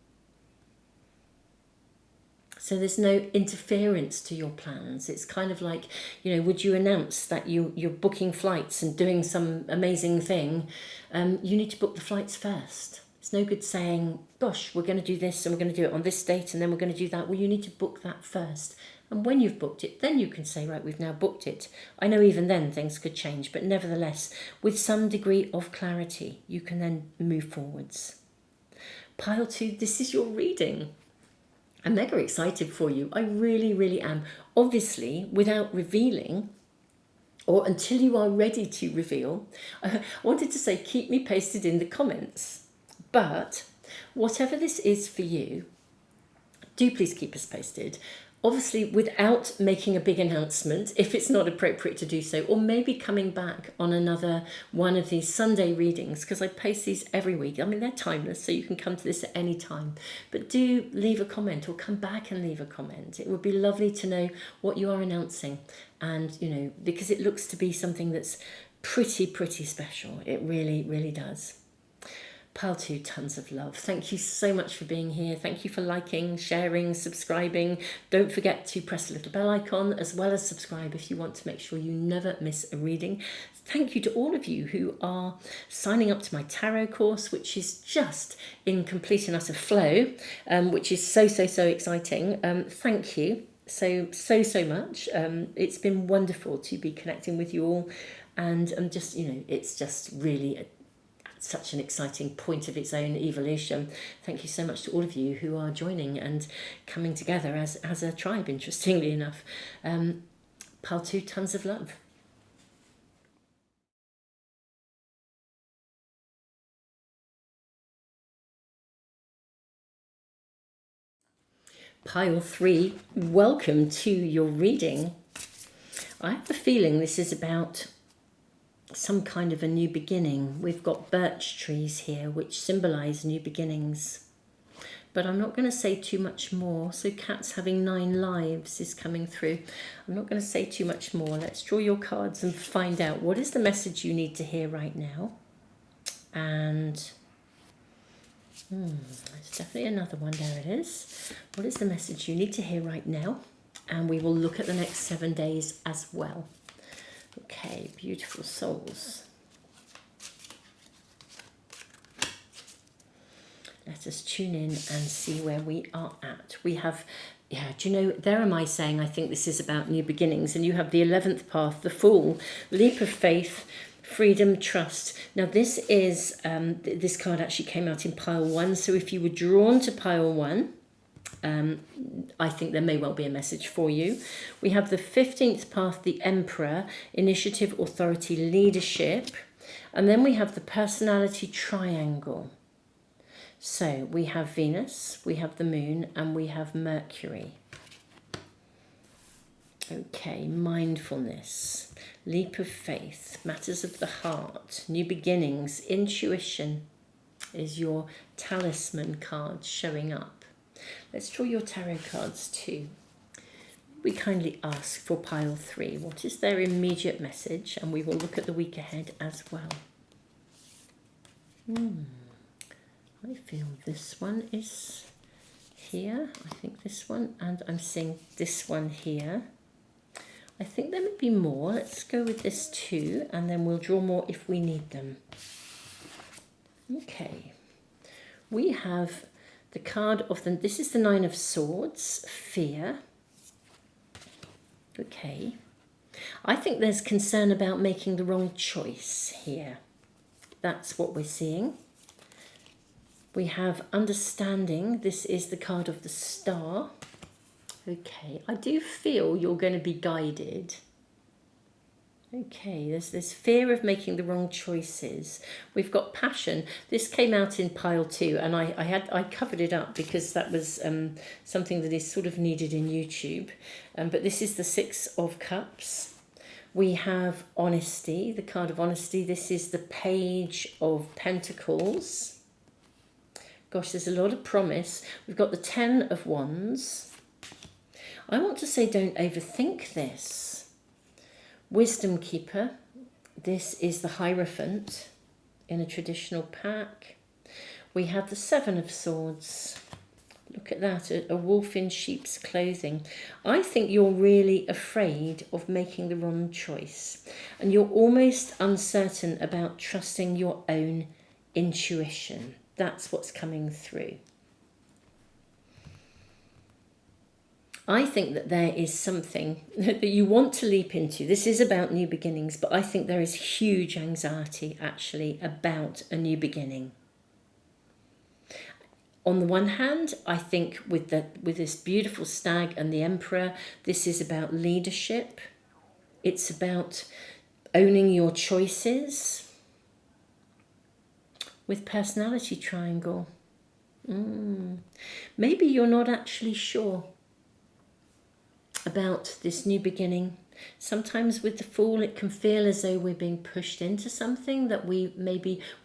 A: So there's no interference to your plans. It's kind of like, you know, would you announce that you're booking flights and doing some amazing thing? You need to book the flights first. It's no good saying, gosh, we're going to do this and we're going to do it on this date and then we're going to do that. Well, you need to book that first. And when you've booked it, then you can say, right, we've now booked it. I know even then things could change, but nevertheless, with some degree of clarity, you can then move forwards. Pile 2, this is your reading. I'm mega excited for you. I really, really am. Obviously, without revealing, or until you are ready to reveal, I wanted to say keep me posted in the comments. But whatever this is for you, do please keep us posted. Obviously, without making a big announcement, if it's not appropriate to do so, or maybe coming back on another one of these Sunday readings, because I post these every week. I mean, they're timeless, so you can come to this at any time. But do leave a comment or come back and leave a comment. It would be lovely to know what you are announcing. And, you know, because it looks to be something that's pretty special. It really, really does. Pile 2, tons of love. Thank you so much for being here. Thank you for liking, sharing, subscribing. Don't forget to press the little bell icon as well as subscribe if you want to make sure you never miss a reading. Thank you to all of you who are signing up to my tarot course, which is just in complete and utter flow, which is so exciting. Thank you so much. It's been wonderful to be connecting with you all, and just, you know, it's just really such an exciting point of its own evolution. Thank you so much to all of you who are joining and coming together as a tribe, interestingly enough. Pile 2, tons of love. Pile 3, welcome to your reading. I have a feeling this is about some kind of a new beginning. We've got birch trees here which symbolize new beginnings, but I'm not going to say too much more. So cats having 9 lives is coming through. I'm not going to say too much more. Let's draw your cards and find out what is the message you need to hear right now. And there's definitely another one. There it is. What is the message you need to hear right now? And we will look at the next 7 days as well. Okay, beautiful souls. Let us tune in and see where we are at. We have, do you know, there am I saying I think this is about new beginnings, and you have the 11th path, the Fool, leap of faith, freedom, trust. Now this is, this card actually came out in pile 1, so if you were drawn to pile 1, I think there may well be a message for you. We have the 15th path, the Emperor, initiative, authority, leadership. And then we have the personality triangle. So we have Venus, we have the Moon, and we have Mercury. Okay, mindfulness, leap of faith, matters of the heart, new beginnings, intuition is your talisman card showing up. Let's draw your tarot cards too. We kindly ask for pile 3. What is their immediate message? And we will look at the week ahead as well. I feel this one is here. I think this one, and I'm seeing this one here. I think there may be more. Let's go with this too, and then we'll draw more if we need them. Okay. We have the card of them. This is the 9 of Swords, fear. Okay. I think there's concern about making the wrong choice here. That's what we're seeing. We have understanding. This is the card of the Star. Okay. I do feel you're going to be guided. Okay, there's this fear of making the wrong choices. We've got passion. This came out in pile 2, and I covered it up because that was something that is sort of needed in YouTube. But this is the 6 of Cups. We have honesty, the card of honesty. This is the Page of Pentacles. Gosh, there's a lot of promise. We've got the 10 of Wands. I want to say don't overthink this. Wisdom Keeper, this is the Hierophant in a traditional pack. We have the 7 of Swords. Look at that, a wolf in sheep's clothing. I think you're really afraid of making the wrong choice, and you're almost uncertain about trusting your own intuition. That's what's coming through. I think that there is something that you want to leap into. This is about new beginnings, but I think there is huge anxiety actually about a new beginning. On the one hand, I think with this beautiful stag and the Emperor, this is about leadership. It's about owning your choices. With personality triangle, maybe you're not actually sure. about this new beginning. Sometimes with the Fool, it can feel as though we're being pushed into something that we're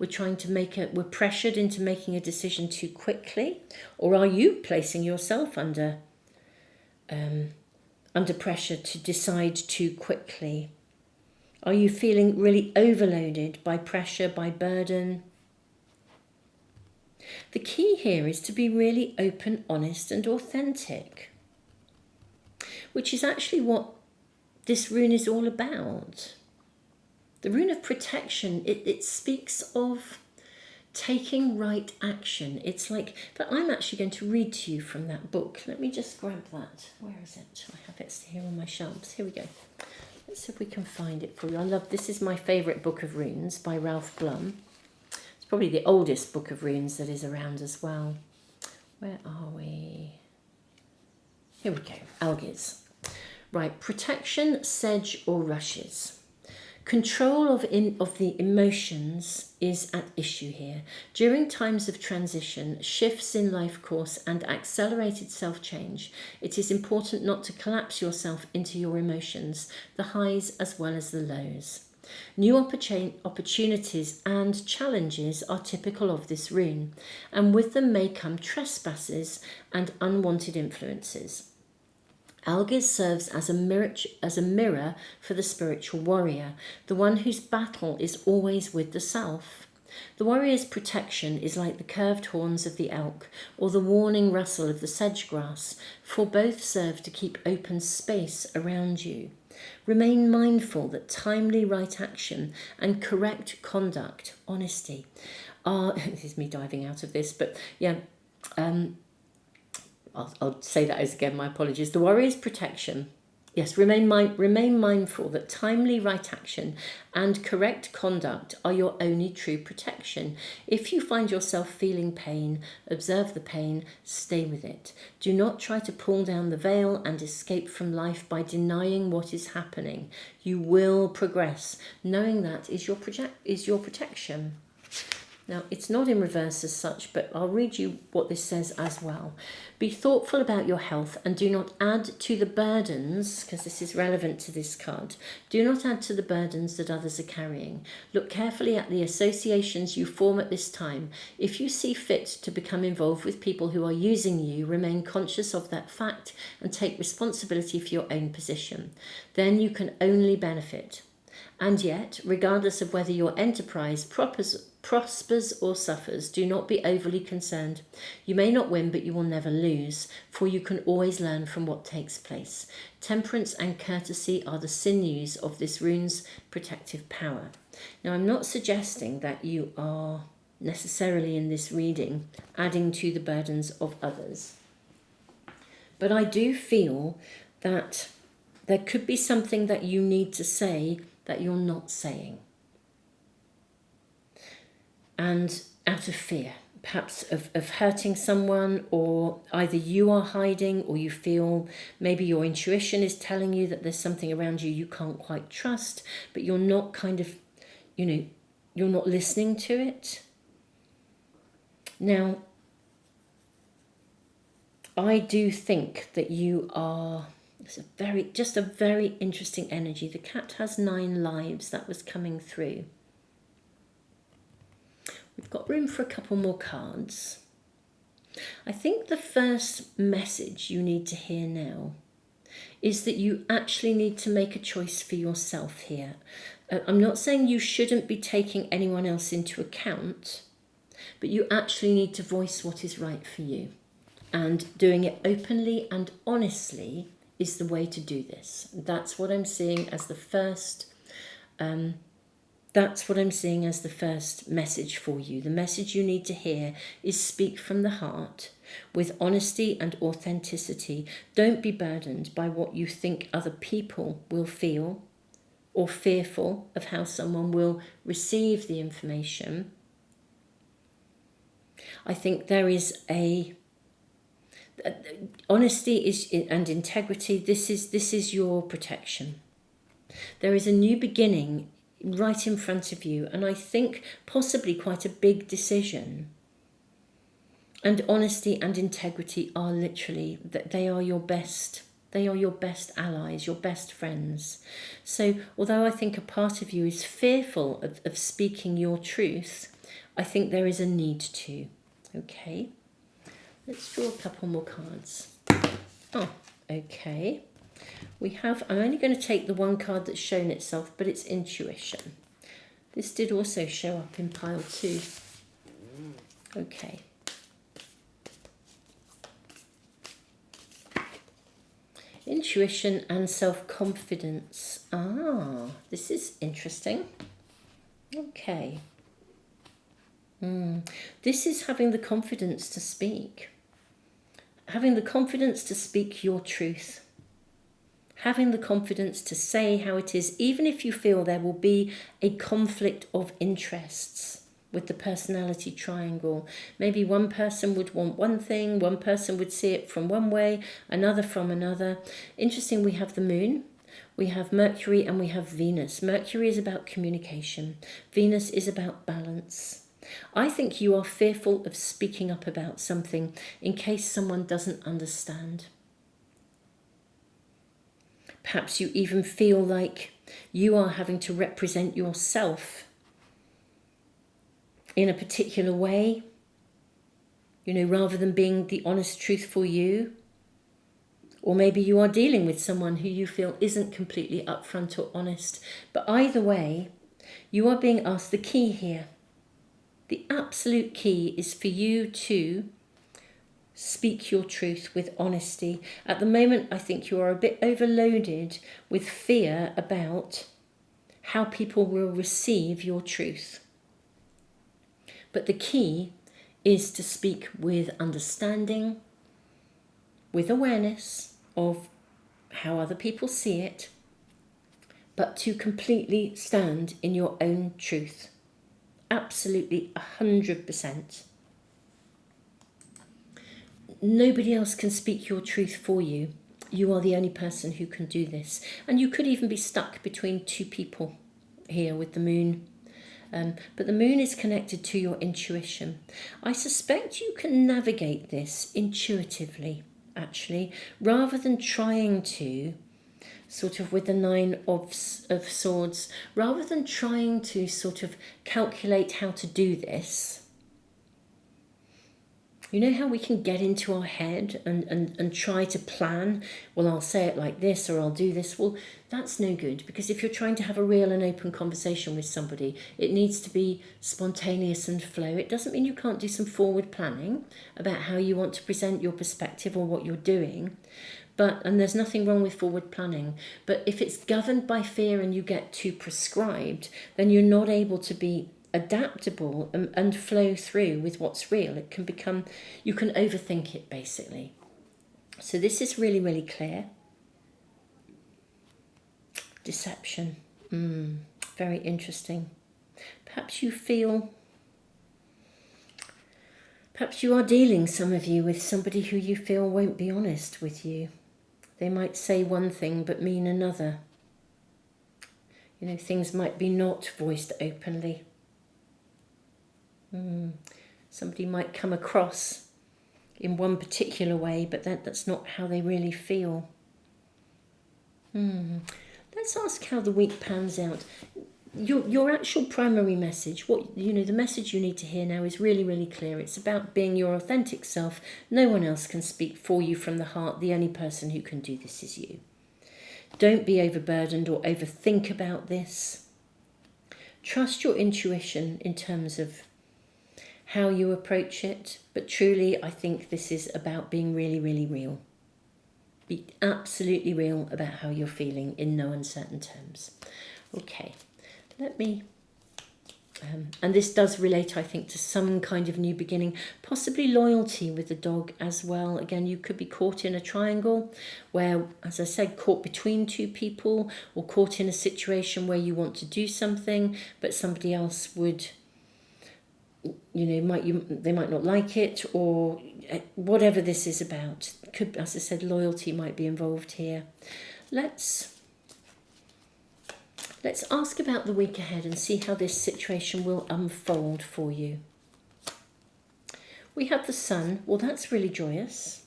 A: trying to we're pressured into making a decision too quickly. Or are you placing yourself under pressure to decide too quickly? Are you feeling really overloaded by pressure, by burden? The key here is to be really open, honest, and authentic, which is actually what this rune is all about. The rune of protection, it speaks of taking right action. It's like, but I'm actually going to read to you from that book. Let me just grab that. Where is it? I have it here on my shelves. Here we go. Let's see if we can find it for you. This is my favourite book of runes by Ralph Blum. It's probably the oldest book of runes that is around as well. Where are we? Here we go. Algiz. Right, protection, sedge or rushes. Control of the emotions is at issue here. During times of transition, shifts in life course and accelerated self-change, it is important not to collapse yourself into your emotions, the highs as well as the lows. New opportunities and challenges are typical of this rune, and with them may come trespasses and unwanted influences. Algiz serves as a mirror for the spiritual warrior, the one whose battle is always with the self. The warrior's protection is like the curved horns of the elk or the warning rustle of the sedge grass, for both serve to keep open space around you. Remain mindful that timely right action and correct conduct, honesty, are... This is me diving out of this, but yeah... I'll say that as again, my apologies. The warrior's protection. Yes, remain mindful that timely right action and correct conduct are your only true protection. If you find yourself feeling pain, observe the pain, stay with it. Do not try to pull down the veil and escape from life by denying what is happening. You will progress. Knowing that is your protection. Now, it's not in reverse as such, but I'll read you what this says as well. Be thoughtful about your health and do not add to the burdens, because this is relevant to this card, do not add to the burdens that others are carrying. Look carefully at the associations you form at this time. If you see fit to become involved with people who are using you, remain conscious of that fact and take responsibility for your own position. Then you can only benefit. And yet, regardless of whether your enterprise prospers or suffers, do not be overly concerned. You may not win, but you will never lose, for you can always learn from what takes place. Temperance and courtesy are the sinews of this rune's protective power. Now, I'm not suggesting that you are necessarily in this reading adding to the burdens of others, but I do feel that there could be something that you need to say that you're not saying. And out of fear, perhaps of hurting someone, or either you are hiding or you feel maybe your intuition is telling you that there's something around you can't quite trust, but you're not you're not listening to it. Now, I do think that you are... It's a very interesting energy. The cat has 9 lives. That was coming through. We've got room for a couple more cards. I think the first message you need to hear now is that you actually need to make a choice for yourself here. I'm not saying you shouldn't be taking anyone else into account, but you actually need to voice what is right for you. And doing it openly and honestly is the way to do this. That's what I'm seeing as the first. That's what I'm seeing as the first message for you. The message you need to hear is speak from the heart with honesty and authenticity. Don't be burdened by what you think other people will feel or fearful of how someone will receive the information. I think there is honesty and integrity. This is your protection. There is a new beginning right in front of you, and I think possibly quite a big decision. And honesty and integrity are literally, that they are your best They are your best allies, your best friends. So although I think a part of you is fearful of speaking your truth, I think there is a need to. Okay, let's draw a couple more cards. Oh, okay. We have, I'm only going to take the one card that's shown itself, but it's intuition. This did also show up in pile 2. Okay. Intuition and self-confidence. Ah, this is interesting. Okay. This is having the confidence to speak. Having the confidence to speak your truth. Having the confidence to say how it is, even if you feel there will be a conflict of interests with the personality triangle. Maybe one person would want one thing, one person would see it from one way, another from another. Interesting, we have the moon, we have Mercury, and we have Venus. Mercury is about communication. Venus is about balance. I think you are fearful of speaking up about something in case someone doesn't understand. Perhaps you even feel like you are having to represent yourself in a particular way, rather than being the honest, truthful you. Or maybe you are dealing with someone who you feel isn't completely upfront or honest. But either way, you are being asked the key here. The absolute key is for you to speak your truth with honesty. At the moment, I think you are a bit overloaded with fear about how people will receive your truth. But the key is to speak with understanding, with awareness of how other people see it, but to completely stand in your own truth. Absolutely 100%. Nobody else can speak your truth for you. You are the only person who can do this. And you could even be stuck between two people here with the moon. But the moon is connected to your intuition. I suspect you can navigate this intuitively, actually, rather than trying to, sort of with the 9 of Swords, rather than trying to sort of calculate how to do this. You know how we can get into our head and try to plan, well, I'll say it like this or I'll do this. Well, that's no good, because if you're trying to have a real and open conversation with somebody, it needs to be spontaneous and flow. It doesn't mean you can't do some forward planning about how you want to present your perspective or what you're doing. And there's nothing wrong with forward planning. But if it's governed by fear and you get too prescribed, then you're not able to be adaptable and flow through with what's real. It can become, you can overthink it basically. So this is really, really clear. Deception. Very interesting. Perhaps you are dealing, some of you, with somebody who you feel won't be honest with you. They might say one thing but mean another. Things might be not voiced openly. Somebody might come across in one particular way, but that's not how they really feel. Let's ask how the week pans out. Your actual primary message, the message you need to hear now is really, really clear. It's about being your authentic self. No one else can speak for you from the heart. The only person who can do this is you. Don't be overburdened or overthink about this. Trust your intuition in terms of how you approach it. But truly, I think this is about being really, really real. Be absolutely real about how you're feeling in no uncertain terms. Okay, let me... and this does relate, I think, to some kind of new beginning, possibly loyalty with the dog as well. Again, you could be caught in a triangle where, as I said, caught between two people, or caught in a situation where you want to do something, but somebody else would, they might not like it, or whatever this is about. Could, as I said, loyalty might be involved here. Let's ask about the week ahead and see how this situation will unfold for you. We have the Sun. Well, that's really joyous.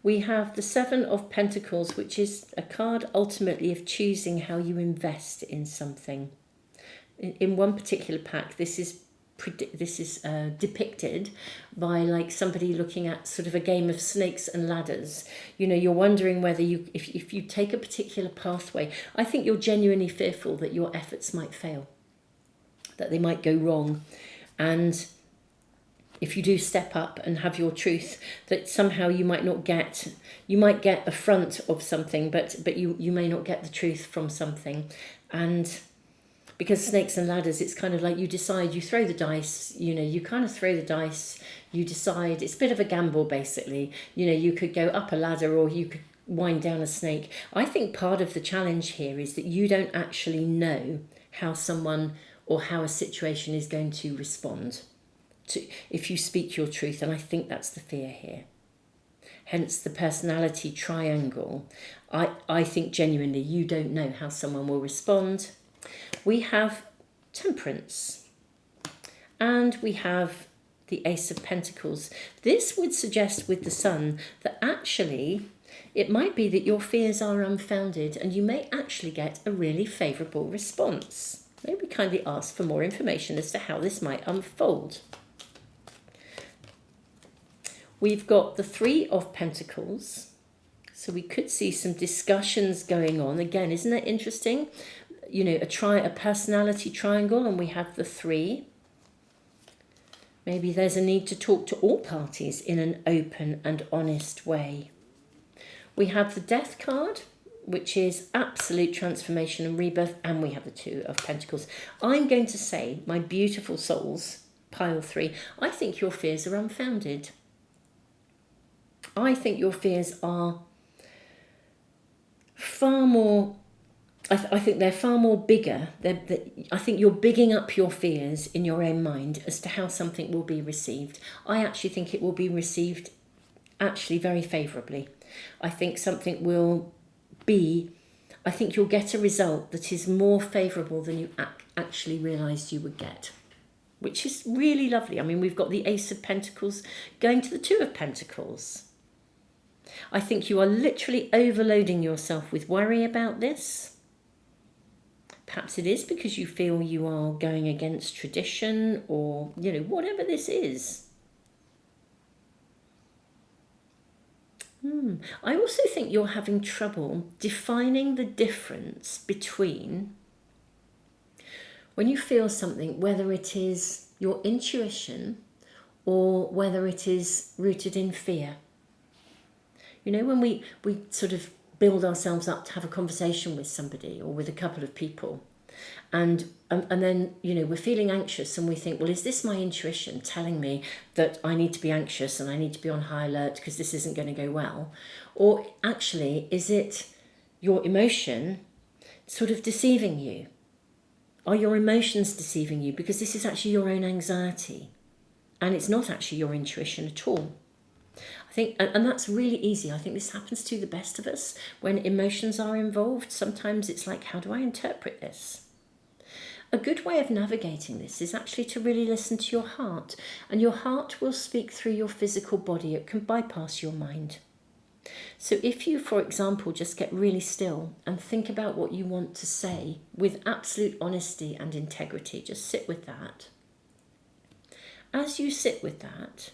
A: We have the Seven of Pentacles, which is a card ultimately of choosing how you invest in something. In one particular pack, this is depicted by like somebody looking at sort of a game of snakes and ladders. You know, you're wondering whether if you take a particular pathway, I think you're genuinely fearful that your efforts might fail, that they might go wrong. And if you do step up and have your truth, that somehow you might get a front of something, but you may not get the truth from something. And because snakes and ladders, it's kind of like you decide, you throw the dice, you know, you kind of throw the dice, you decide, it's a bit of a gamble basically. You know, you could go up a ladder or you could wind down a snake. I think part of the challenge here is that you don't actually know how someone or how a situation is going to respond to if you speak your truth. And I think that's the fear here. Hence the personality triangle. I think genuinely you don't know how someone will respond. We have Temperance, and we have the Ace of Pentacles. This would suggest with the Sun that actually it might be that your fears are unfounded and you may actually get a really favourable response. May we kindly ask for more information as to how this might unfold. We've got the Three of Pentacles, so we could see some discussions going on. Again, isn't that interesting? You know, a personality triangle, and we have the Three. Maybe there's a need to talk to all parties in an open and honest way. We have the Death card, which is absolute transformation and rebirth, and we have the Two of Pentacles. I'm going to say, my beautiful souls, pile 3, I think your fears are unfounded. I think your fears are far more... I think they're far more bigger. I think you're bigging up your fears in your own mind as to how something will be received. I actually think it will be received actually very favourably. I think something will be... I think you'll get a result that is more favourable than you actually realised you would get, which is really lovely. I mean, we've got the Ace of Pentacles going to the Two of Pentacles. I think you are literally overloading yourself with worry about this. Perhaps it is because you feel you are going against tradition, or, you know, whatever this is. I also think you're having trouble defining the difference between when you feel something, whether it is your intuition or whether it is rooted in fear. You know, when we sort of build ourselves up to have a conversation with somebody or with a couple of people, and then, you know, we're feeling anxious and we think, well, is this my intuition telling me that I need to be anxious and I need to be on high alert because this isn't going to go well? Or actually, is it your emotion sort of deceiving you? Are your emotions deceiving you? Because this is actually your own anxiety and it's not actually your intuition at all. I think, and that's really easy. I think this happens to the best of us when emotions are involved. Sometimes it's like, how do I interpret this? A good way of navigating this is actually to really listen to your heart, and your heart will speak through your physical body. It can bypass your mind. So if you, for example, just get really still and think about what you want to say with absolute honesty and integrity, just sit with that. As you sit with that,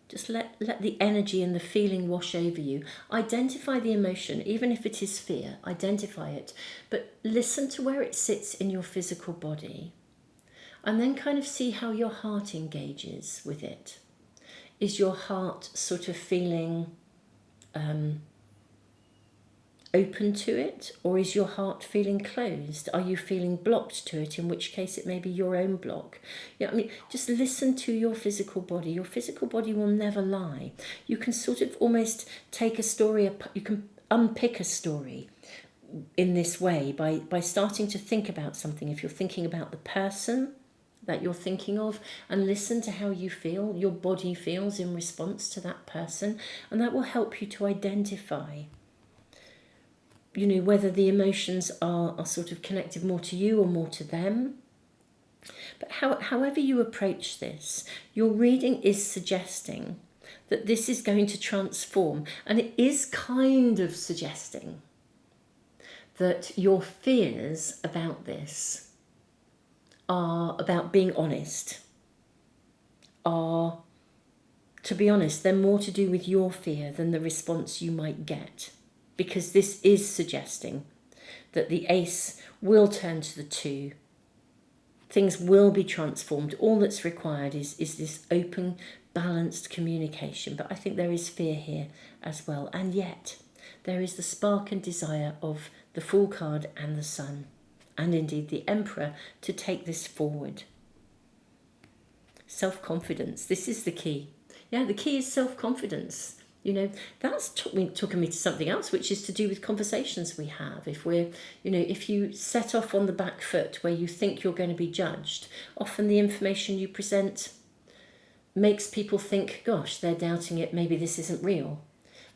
A: just let the energy and the feeling wash over you. Identify the emotion, even if it is fear, identify it. But listen to where it sits in your physical body. And then kind of see how your heart engages with it. Is your heart sort of feeling open to it? Or is your heart feeling closed? Are you feeling blocked to it? In which case it may be your own block. You know, I mean, just listen to your physical body. Your physical body will never lie. You can sort of almost take a story, you can unpick a story in this way by starting to think about something. If you're thinking about the person that you're thinking of, and listen to how you feel, your body feels in response to that person, and that will help you to identify, you know, whether the emotions are sort of connected more to you or more to them. But however you approach this, your reading is suggesting that this is going to transform. And it is kind of suggesting that your fears about this are about being honest, are, to be honest, they're more to do with your fear than the response you might get. Because this is suggesting that the ace will turn to the 2. Things will be transformed. All that's required is this open, balanced communication. But I think there is fear here as well. And yet, there is the spark and desire of the Fool card and the Sun, and indeed the Emperor, to take this forward. Self-confidence. This is the key. Yeah, the key is self-confidence. You know, that's taken me to something else, which is to do with conversations we have. If we're, if you set off on the back foot where you think you're going to be judged, often the information you present makes people think, gosh, they're doubting it, maybe this isn't real.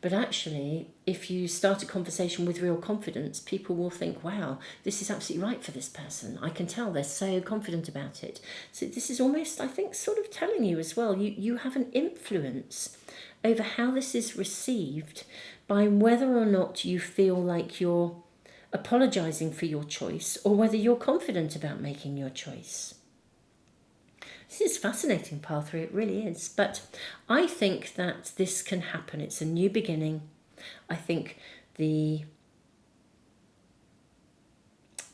A: But actually, if you start a conversation with real confidence, people will think, wow, this is absolutely right for this person. I can tell they're so confident about it. So this is almost, I think, sort of telling you as well, you have an influence over how this is received by whether or not you feel like you're apologising for your choice or whether you're confident about making your choice. This is fascinating, Pile 3, it really is. But I think that this can happen. It's a new beginning. I think the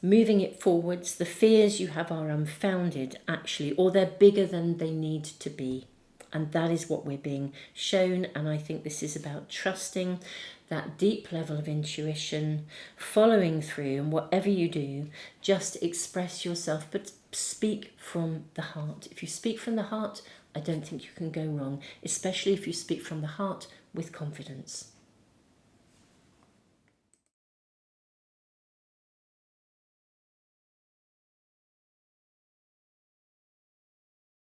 A: moving it forwards, the fears you have are unfounded, actually, or they're bigger than they need to be. And that is what we're being shown. And I think this is about trusting that deep level of intuition, following through, and whatever you do, just express yourself, but speak from the heart. If you speak from the heart, I don't think you can go wrong, especially if you speak from the heart with confidence.